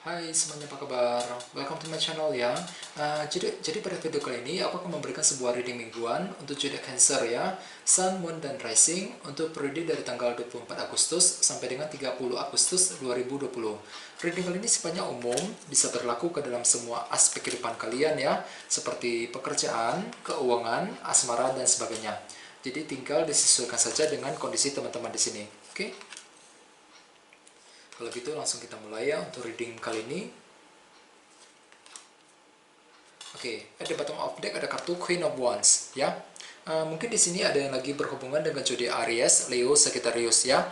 Hai semuanya, apa kabar? Welcome to my channel ya. Jadi pada video kali ini aku akan memberikan sebuah reading mingguan untuk zodiak Cancer ya, Sun, Moon, dan Rising untuk periode dari tanggal 24 Agustus sampai dengan 30 Agustus 2020. Reading kali ini sifatnya umum, bisa berlaku ke dalam semua aspek kehidupan kalian ya, seperti pekerjaan, keuangan, asmara, dan sebagainya. Jadi tinggal disesuaikan saja dengan kondisi teman-teman di sini. Oke? Kalau gitu langsung kita mulai ya untuk reading kali ini. Oke, at the bottom of deck ada kartu Queen of Wands ya. Mungkin di sini ada yang lagi berhubungan dengan zodiak Aries, Leo, Sagittarius ya.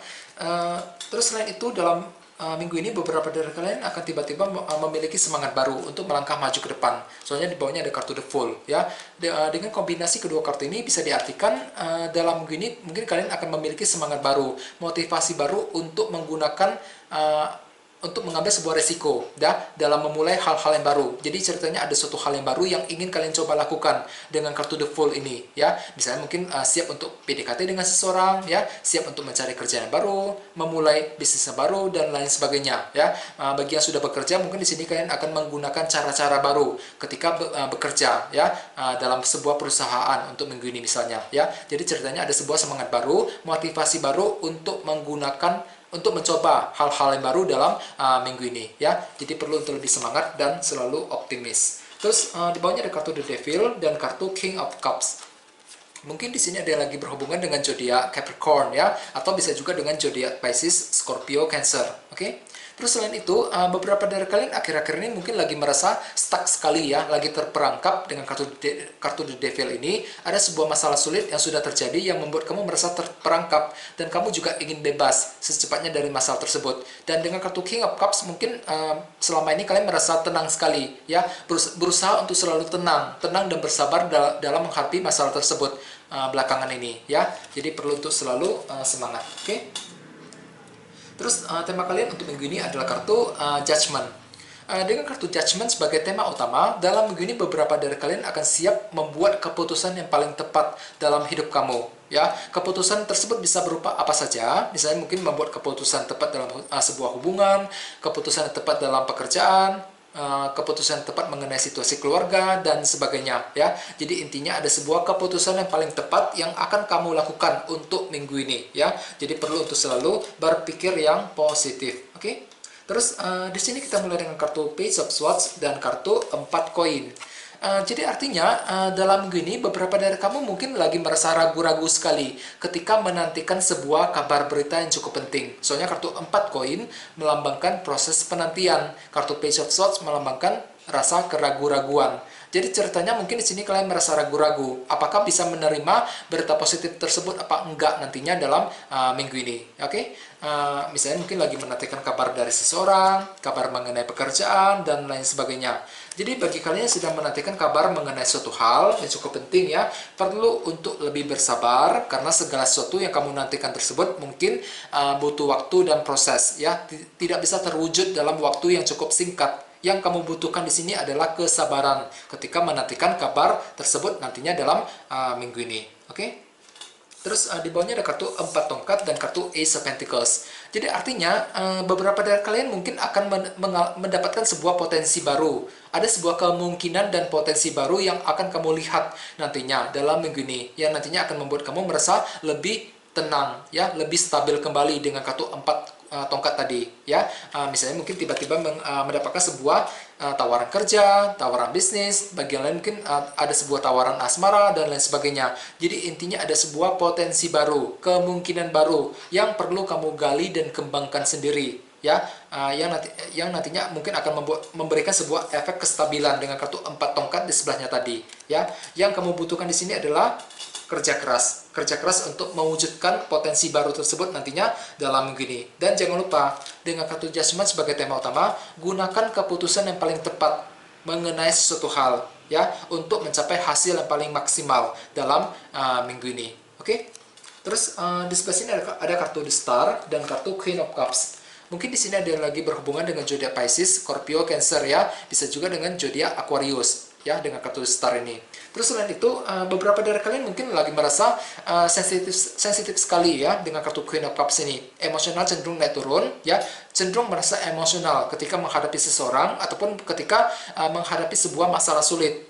Terus selain itu dalam minggu ini beberapa dari kalian akan tiba-tiba memiliki semangat baru untuk melangkah maju ke depan. Soalnya di bawahnya ada kartu The Fool ya. Dengan kombinasi kedua kartu ini bisa diartikan dalam minggu ini mungkin kalian akan memiliki semangat baru, motivasi baru untuk menggunakan untuk mengambil sebuah resiko dalam memulai hal-hal yang baru. Jadi ceritanya ada suatu hal yang baru yang ingin kalian coba lakukan dengan kartu The Fool ini ya. Misalnya mungkin siap untuk PDKT dengan seseorang ya, siap untuk mencari kerjaan yang baru, memulai bisnis yang baru dan lain sebagainya ya. Bagi yang sudah bekerja mungkin di sini kalian akan menggunakan cara-cara baru ketika bekerja ya, dalam sebuah perusahaan untuk minggu ini misalnya ya. Jadi ceritanya ada sebuah semangat baru, motivasi baru untuk mencoba hal-hal yang baru dalam minggu ini ya. Jadi perlu untuk lebih semangat dan selalu optimis. Terus di bawahnya ada kartu The Devil dan kartu King of Cups. Mungkin di sini ada yang lagi berhubungan dengan zodiak Capricorn ya, atau bisa juga dengan zodiak Pisces, Scorpio, Cancer. Oke? Terus selain itu, beberapa dari kalian akhir-akhir ini mungkin lagi merasa stuck sekali ya, lagi terperangkap dengan kartu The Devil ini. Ada sebuah masalah sulit yang sudah terjadi yang membuat kamu merasa terperangkap dan kamu juga ingin bebas secepatnya dari masalah tersebut. Dan dengan kartu King of Cups mungkin selama ini kalian merasa tenang sekali ya, berusaha untuk selalu tenang dan bersabar dalam menghadapi masalah tersebut belakangan ini ya. Jadi perlu untuk selalu semangat. Oke? Terus tema kalian untuk minggu ini adalah kartu Judgment. Dengan kartu Judgment sebagai tema utama, dalam minggu ini beberapa dari kalian akan siap membuat keputusan yang paling tepat dalam hidup kamu. Ya, keputusan tersebut bisa berupa apa saja. Misalnya mungkin membuat keputusan tepat dalam sebuah hubungan, keputusan yang tepat dalam pekerjaan, keputusan tepat mengenai situasi keluarga dan sebagainya ya. Jadi intinya ada sebuah keputusan yang paling tepat yang akan kamu lakukan untuk minggu ini ya. Jadi perlu untuk selalu berpikir yang positif. Oke? Terus di sini kita mulai dengan kartu Page of Swords dan kartu 4 koin. Jadi artinya dalam minggu ini beberapa dari kamu mungkin lagi merasa ragu-ragu sekali ketika menantikan sebuah kabar berita yang cukup penting. Soalnya kartu 4 koin melambangkan proses penantian, kartu Page of Swords melambangkan rasa keraguan-raguan. Jadi ceritanya mungkin di sini kalian merasa ragu-ragu apakah bisa menerima berita positif tersebut apa enggak nantinya dalam minggu ini. Oke? Misalnya mungkin lagi menantikan kabar dari seseorang, kabar mengenai pekerjaan dan lain sebagainya. Jadi bagi kalian yang sedang menantikan kabar mengenai suatu hal yang cukup penting ya, perlu untuk lebih bersabar karena segala sesuatu yang kamu nantikan tersebut mungkin butuh waktu dan proses ya, tidak bisa terwujud dalam waktu yang cukup singkat. Yang kamu butuhkan di sini adalah kesabaran ketika menantikan kabar tersebut nantinya dalam minggu ini. Oke? Terus di bawahnya ada kartu 4 tongkat dan kartu Ace of Pentacles. Jadi artinya beberapa dari kalian mungkin akan mendapatkan sebuah potensi baru. Ada sebuah kemungkinan dan potensi baru yang akan kamu lihat nantinya dalam minggu ini. Yang nantinya akan membuat kamu merasa lebih tenang, ya, lebih stabil kembali dengan kartu 4 tongkat tadi ya. Misalnya mungkin tiba-tiba mendapatkan sebuah tawaran kerja, tawaran bisnis, bagi yang lain mungkin ada sebuah tawaran asmara dan lain sebagainya. Jadi intinya ada sebuah potensi baru, kemungkinan baru yang perlu kamu gali dan kembangkan sendiri ya, yang nantinya mungkin akan memberikan sebuah efek kestabilan dengan kartu 4 tongkat di sebelahnya tadi ya. Yang kamu butuhkan di sini adalah kerja keras untuk mewujudkan potensi baru tersebut nantinya dalam minggu ini. Dan jangan lupa dengan kartu Judgment sebagai tema utama, gunakan keputusan yang paling tepat mengenai sesuatu hal ya, untuk mencapai hasil yang paling maksimal dalam minggu ini. Oke? Terus di sebelah sini ada kartu The Star dan kartu Queen of Cups. Mungkin di sini ada yang lagi berhubungan dengan zodiak Pisces, Scorpio, Cancer ya, bisa juga dengan zodiak Aquarius ya dengan kartu star ini. Terus selain itu beberapa dari kalian mungkin lagi merasa sensitif sekali ya dengan kartu Queen of Cups ini. Emosional cenderung naik turun ya, cenderung merasa emosional ketika menghadapi seseorang ataupun ketika menghadapi sebuah masalah sulit.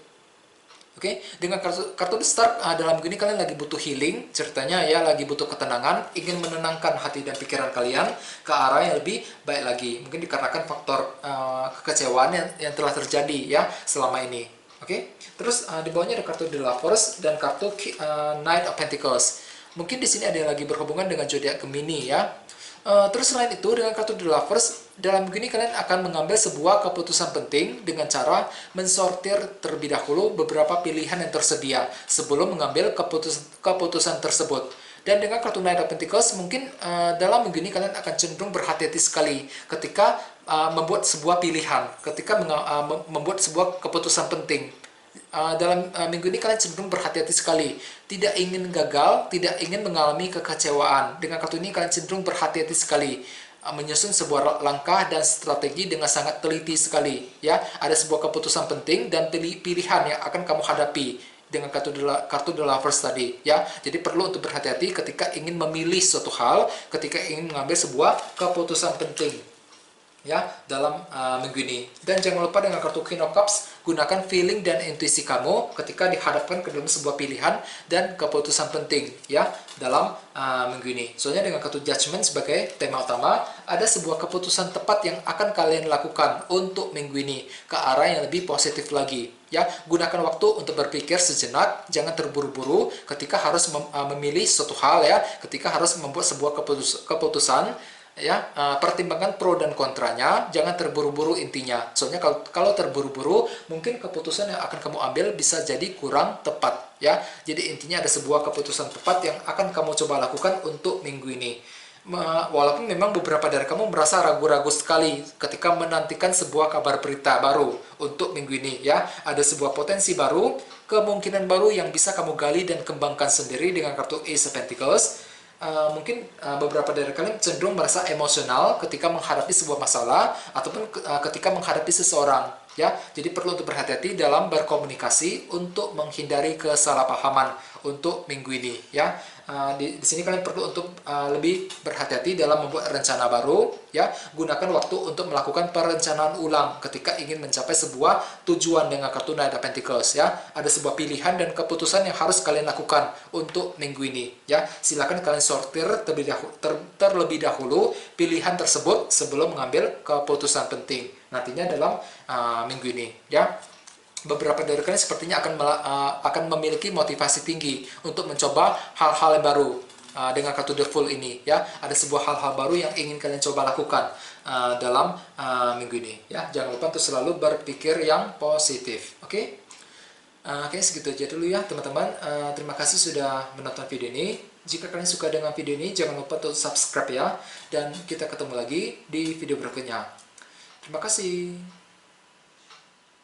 Oke, dengan kartu star dalam begini kalian lagi butuh healing, ceritanya ya lagi butuh ketenangan, ingin menenangkan hati dan pikiran kalian ke arah yang lebih baik lagi. Mungkin dikarenakan faktor kekecewaan yang telah terjadi ya selama ini. Oke, terus di bawahnya ada kartu The Lovers dan kartu Knight of Pentacles. Mungkin di sini ada yang lagi berhubungan dengan zodiak Gemini ya. Terus selain itu dengan kartu The Lovers, dalam begini kalian akan mengambil sebuah keputusan penting dengan cara mensortir terlebih dahulu beberapa pilihan yang tersedia sebelum mengambil keputusan tersebut. Dan dengan kartu Knight of Pentacles mungkin dalam minggu ini kalian akan cenderung berhati-hati sekali ketika membuat sebuah pilihan, ketika membuat sebuah keputusan penting. Dalam minggu ini kalian cenderung berhati-hati sekali, tidak ingin gagal, tidak ingin mengalami kekecewaan. Dengan kartu ini kalian cenderung berhati-hati sekali, menyusun sebuah langkah dan strategi dengan sangat teliti sekali ya. Ada sebuah keputusan penting dan pilihan yang akan kamu hadapi dengan kartu The Lovers tadi ya. Jadi perlu untuk berhati-hati ketika ingin memilih suatu hal, ketika ingin mengambil sebuah keputusan penting ya dalam minggu ini. Dan jangan lupa dengan kartu Queen of Cups, gunakan feeling dan intuisi kamu ketika dihadapkan ke dalam sebuah pilihan dan keputusan penting ya dalam minggu ini. Soalnya dengan kartu Judgment sebagai tema utama, ada sebuah keputusan tepat yang akan kalian lakukan untuk minggu ini ke arah yang lebih positif lagi ya. Gunakan waktu untuk berpikir sejenak, jangan terburu-buru ketika harus memilih suatu hal ya, ketika harus membuat sebuah keputusan ya. Pertimbangkan pro dan kontranya, jangan terburu-buru intinya. Soalnya kalau terburu-buru mungkin keputusan yang akan kamu ambil bisa jadi kurang tepat ya. Jadi intinya ada sebuah keputusan tepat yang akan kamu coba lakukan untuk minggu ini. Walaupun memang beberapa dari kamu merasa ragu-ragu sekali ketika menantikan sebuah kabar berita baru untuk minggu ini ya. Ada sebuah potensi baru, kemungkinan baru yang bisa kamu gali dan kembangkan sendiri dengan kartu Ace of Pentacles. Mungkin beberapa dari kalian cenderung merasa emosional ketika menghadapi sebuah masalah ataupun ketika menghadapi seseorang ya. Jadi perlu untuk berhati-hati dalam berkomunikasi untuk menghindari kesalahpahaman untuk minggu ini ya. Di sini kalian perlu untuk lebih berhati-hati dalam membuat rencana baru ya. Gunakan waktu untuk melakukan perencanaan ulang ketika ingin mencapai sebuah tujuan dengan kartu Knight of Pentacles ya. Ada sebuah pilihan dan keputusan yang harus kalian lakukan untuk minggu ini ya. Silakan kalian sortir terlebih dahulu pilihan tersebut sebelum mengambil keputusan penting nantinya dalam minggu ini ya. Beberapa dari kalian sepertinya akan memiliki motivasi tinggi untuk mencoba hal-hal yang baru dengan kartu The Fool ini ya. Ada sebuah hal-hal baru yang ingin kalian coba lakukan dalam minggu ini ya. Jangan lupa untuk selalu berpikir yang positif. Oke? Oke, segitu aja dulu ya teman-teman. Terima kasih sudah menonton video ini. Jika kalian suka dengan video ini, jangan lupa untuk subscribe ya. Dan kita ketemu lagi di video berikutnya. Terima kasih.